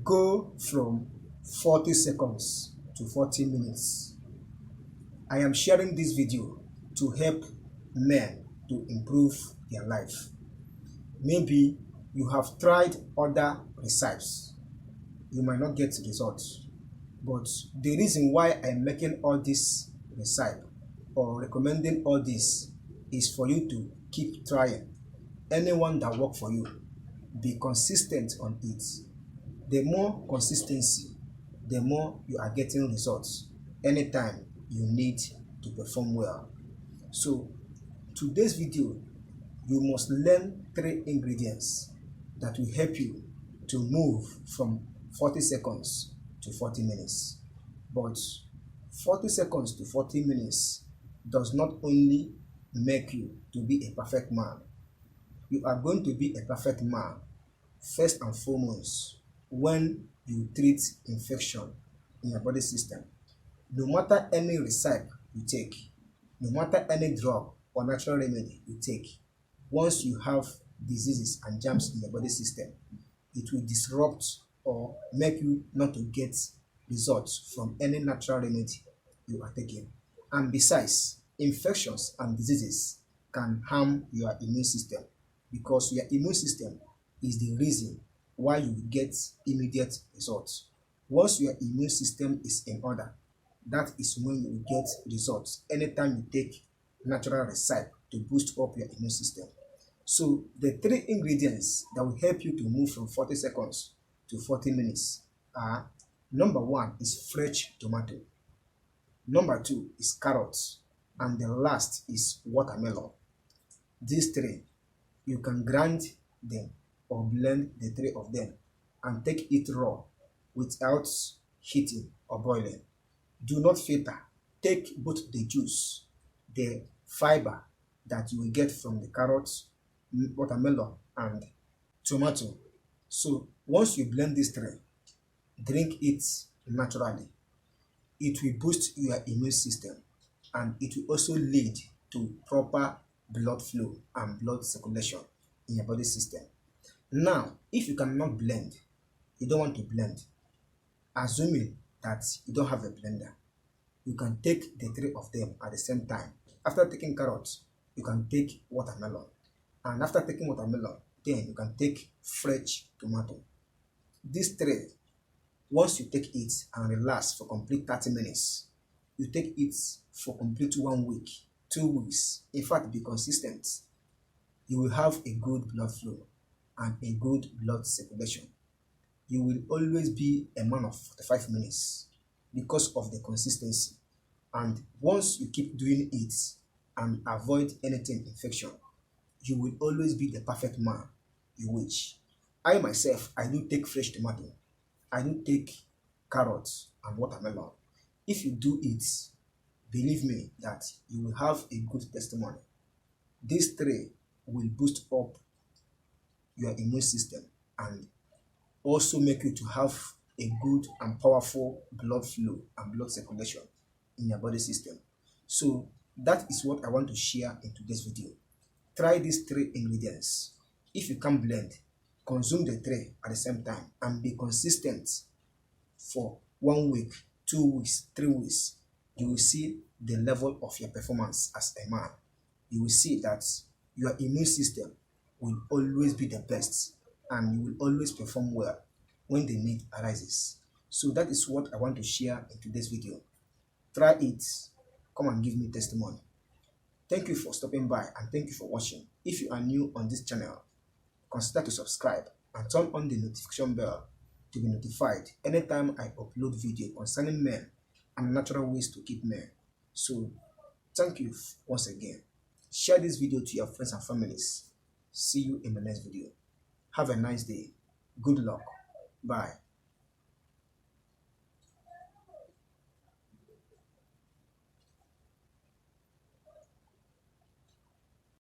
go from 40 seconds to 40 minutes. I am sharing this video to help men to improve their life. Maybe you have tried other recipes. You might not get results. But the reason why I'm making all this recipe or recommending all this is for you to keep trying. Anyone that works for you, be consistent on it. The more consistency, the more you are getting results anytime you need to perform well. So today's video, you must learn 3 ingredients that will help you to move from 40 seconds to 40 minutes. But 40 seconds to 40 minutes does not only make you to be a perfect man. You are going to be a perfect man first and foremost when you treat infection in your body system. No matter any recipe you take, no matter any drug or natural remedy you take, once you have diseases and germs in your body system, it will disrupt or make you not to get results from any natural remedy you are taking. And besides, infections and diseases can harm your immune system, because your immune system is the reason why you get immediate results. Once your immune system is in order, that is when you will get results anytime you take natural recipe to boost up your immune system. So the 3 ingredients that will help you to move from 40 seconds to 40 minutes are: number 1 is fresh tomato, number 2 is carrots, and the last is watermelon. These 3, you can grind them or blend the 3 of them and take it raw without heating or boiling. Do not filter. Take both the juice, the fiber that you will get from the carrots, watermelon, and tomato. So once you blend these 3, drink it naturally. It will boost your immune system, and it will also lead to proper blood flow and blood circulation in your body system. Now, if you cannot blend, you don't want to blend, assuming that you don't have a blender, you can take the 3 of them at the same time. After taking carrots, you can take watermelon, and after taking watermelon, then you can take fresh tomato. These 3, once you take it and relax for complete 30 minutes, you take it for complete 1 week, 2 weeks. In fact, be consistent. You will have a good blood flow and a good blood circulation. You will always be a man of 45 minutes because of the consistency. And once you keep doing it and avoid anything infection, you will always be the perfect man you wish. I myself, I do take fresh tomato. I do take carrots and watermelon. If you do it, believe me that you will have a good testimony. These 3 will boost up your immune system and also make you to have a good and powerful blood flow and blood circulation in your body system. So that is what I want to share in today's video. Try these 3 ingredients. If you can't blend, consume the 3 at the same time and be consistent for 1 week, 2 weeks, 3 weeks. You will see the level of your performance as a man. You will see that your immune system will always be the best, and you will always perform well when the need arises. So that is what I want to share in today's video. Try it. Come and give me testimony. Thank you for stopping by, and thank you for watching. If you are new on this channel, consider to subscribe and turn on the notification bell to be notified anytime I upload video concerning men and natural ways to keep men. So thank you once again. Share this video to your friends and families. See you in the next video. Have a nice day. Good luck. Bye.